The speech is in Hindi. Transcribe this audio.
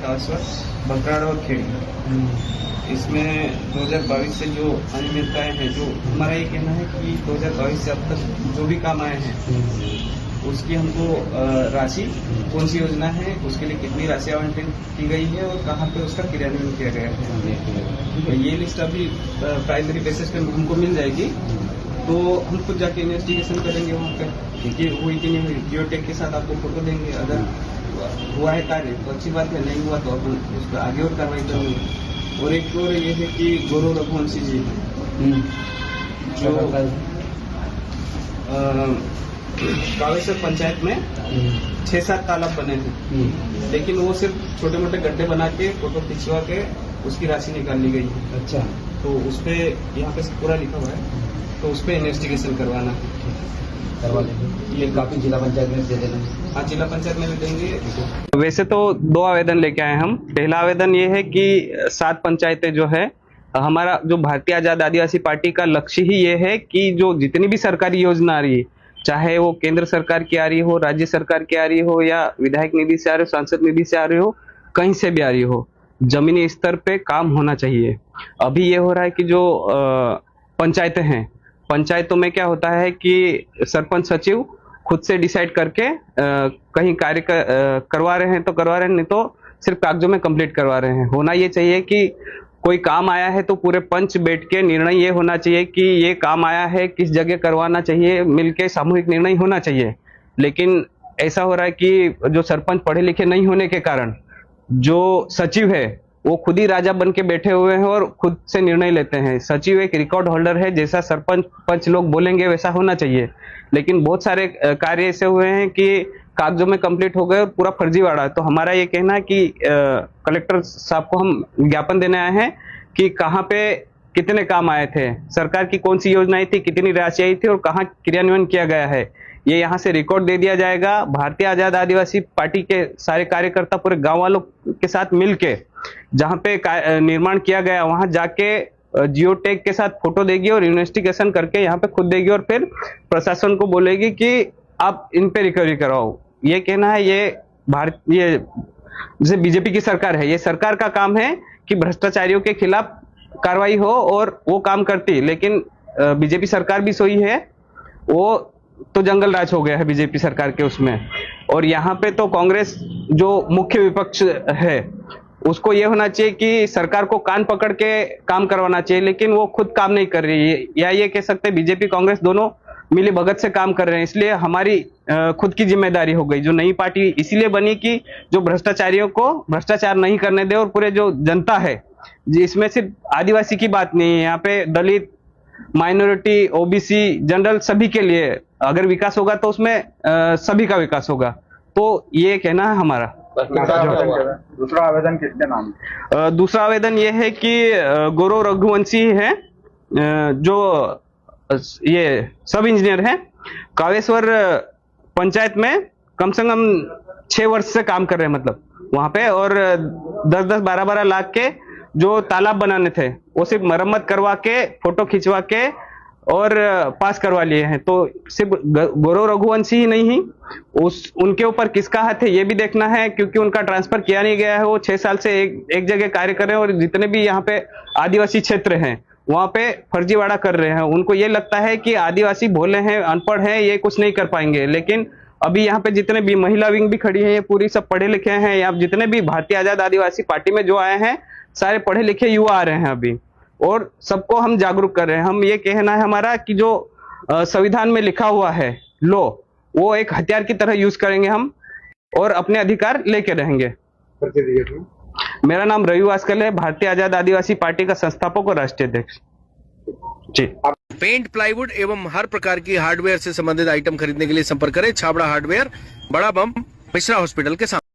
कासवर, बकराड़ा और खेड़ी। इसमें 2022 से जो अनियमितताएं हैं, जो हमारा ये कहना है कि 2022 से अब तक जो भी काम आए हैं उसकी हमको राशि, कौन सी योजना है, उसके लिए कितनी राशि आवंटित की गई है और कहाँ पे उसका क्रियान्वयन किया गया है, तो ये लिस्ट अभी प्राइमरी बेसिस पे हमको मिल जाएगी। तो हम खुद जाके इन्वेस्टिगेशन करेंगे वहाँ पे कि हुई कि नहीं हुई। जियोटेक के साथ आपको फोटो देंगे, अगर हुआ है कार्य तो अच्छी बात है, नहीं हुआ तो अपन उस पर आगे और कार्रवाई करेंगे। और एक और ये है कि गौरव रघुवंशी जी जो कावेश्वर पंचायत में 6-7 तालाब बने थे, लेकिन वो सिर्फ छोटे मोटे गड्ढे बना के फोटो खिंचवा के उसकी राशि निकाल ली गई है। अच्छा, तो उस पे यहाँ पे पूरा लिखा हुआ है, तो उस पे इन्वेस्टिगेशन करवाना करवा लेंगे। ये काफी जिला पंचायत में दे देना। हाँ, जिला पंचायत में भी देंगे। वैसे तो 2 आवेदन लेके आए हम। पहला आवेदन ये है कि 7 पंचायतें जो है, हमारा जो भारतीय आजाद आदिवासी पार्टी का लक्ष्य ही ये है कि जो जितनी भी सरकारी योजना आ रही है, चाहे वो केंद्र सरकार की आ रही हो, राज्य सरकार की आ रही हो, या विधायक निधि से आ रही हो, सांसद निधि से आ रही हो, कहीं से भी आ रही हो, जमीनी स्तर पे काम होना चाहिए। अभी ये हो रहा है कि जो पंचायतें हैं, पंचायतों में क्या होता है कि सरपंच सचिव खुद से डिसाइड करके कहीं कार्य करवा रहे हैं तो करवा रहे हैं, नहीं तो सिर्फ कागजों में कंप्लीट करवा रहे हैं। होना ये चाहिए कि कोई काम आया है तो पूरे पंच बैठ के निर्णय ये होना चाहिए कि ये काम आया है, किस जगह करवाना चाहिए, मिलके सामूहिक निर्णय होना चाहिए। लेकिन ऐसा हो रहा है कि जो सरपंच पढ़े लिखे नहीं होने के कारण जो सचिव है वो खुद ही राजा बन के बैठे हुए हैं और खुद से निर्णय लेते हैं। सचिव एक रिकॉर्ड होल्डर है, जैसा सरपंच पंच लोग बोलेंगे वैसा होना चाहिए। लेकिन बहुत सारे कार्य ऐसे हुए हैं कि कागजों में कंप्लीट हो गए और पूरा फर्जीवाड़ा। तो हमारा ये कहना है कि कलेक्टर साहब को हम ज्ञापन देने आए हैं कि कहाँ पे कितने काम आए थे, सरकार की कौन सी योजना आई थी, कितनी राशि आई थी और कहाँ क्रियान्वयन किया गया है, ये यहाँ से रिकॉर्ड दे दिया जाएगा। भारतीय आजाद आदिवासी पार्टी के सारे कार्यकर्ता पूरे गांव वालों के साथ मिलके जहाँ पे निर्माण किया गया वहां जाके जियोटेक के साथ फोटो देगी और इन्वेस्टिगेशन करके यहाँ पे खुद देगी और फिर प्रशासन को बोलेगी कि आप इन पे रिकवरी कराओ। ये कहना है, ये जैसे बीजेपी की सरकार है, ये सरकार का काम है कि भ्रष्टाचारियों के खिलाफ कार्रवाई हो और वो काम करती, लेकिन बीजेपी सरकार भी सोई है, वो तो जंगल राज हो गया है बीजेपी सरकार के उसमें। और यहाँ पे तो कांग्रेस जो मुख्य विपक्ष है उसको ये होना चाहिए कि सरकार को कान पकड़ के काम करवाना चाहिए, लेकिन वो खुद काम नहीं कर रही है, या ये कह सकते हैं बीजेपी कांग्रेस दोनों मिली भगत से काम कर रहे हैं। इसलिए हमारी खुद की जिम्मेदारी हो गई। जो नई पार्टी इसीलिए बनी कि जो भ्रष्टाचारियों को भ्रष्टाचार नहीं करने दे, और पूरे जो जनता है, इसमें सिर्फ आदिवासी की बात नहीं है, यहाँ पे दलित, माइनॉरिटी, ओबीसी, जनरल सभी के लिए अगर विकास होगा तो उसमें सभी का विकास होगा। तो ये कहना है हमारा। दूसरा आवेदन किसके नाम? दूसरा आवेदन ये है कि गौरव रघुवंशी है, जो ये सब इंजीनियर है, कावेश्वर पंचायत में कम से कम 6 वर्ष से काम कर रहे हैं, मतलब वहां पे, और 10-10, 12-12 लाख के जो तालाब बनाने थे वो सिर्फ मरम्मत करवा के, फोटो खिंचवा के और पास करवा लिए हैं। तो सिर्फ गौरव रघुवंशी ही नहीं, उनके ऊपर किसका हाथ है ये भी देखना है, क्योंकि उनका ट्रांसफर किया नहीं गया है। वो 6 साल से एक जगह कार्य कर रहे हैं और जितने भी यहाँ पे आदिवासी क्षेत्र हैं वहां पे फर्जीवाड़ा कर रहे हैं। उनको ये लगता है कि आदिवासी भोले हैं, अनपढ़ हैं, ये कुछ नहीं कर पाएंगे। लेकिन अभी यहाँ पे जितने भी महिला विंग भी खड़ी है, ये पूरी सब पढ़े लिखे हैं। या जितने भी भारतीय आजाद आदिवासी पार्टी में जो आए हैं सारे पढ़े लिखे युवा आ रहे हैं अभी, और सबको हम जागरूक कर रहे हैं। हम ये कहना है हमारा कि जो संविधान में लिखा हुआ है लो, वो एक हथियार की तरह यूज करेंगे हम और अपने अधिकार लेके रहेंगे। मेरा नाम रवि वास्कल है, भारतीय आजाद आदिवासी पार्टी का संस्थापक और राष्ट्रीय अध्यक्ष। जी। पेंट, प्लाईवुड एवं हर प्रकार की हार्डवेयर से संबंधित आइटम खरीदने के लिए संपर्क करें छाबड़ा हार्डवेयर, बड़ा बम, मिश्रा हॉस्पिटल के सामने।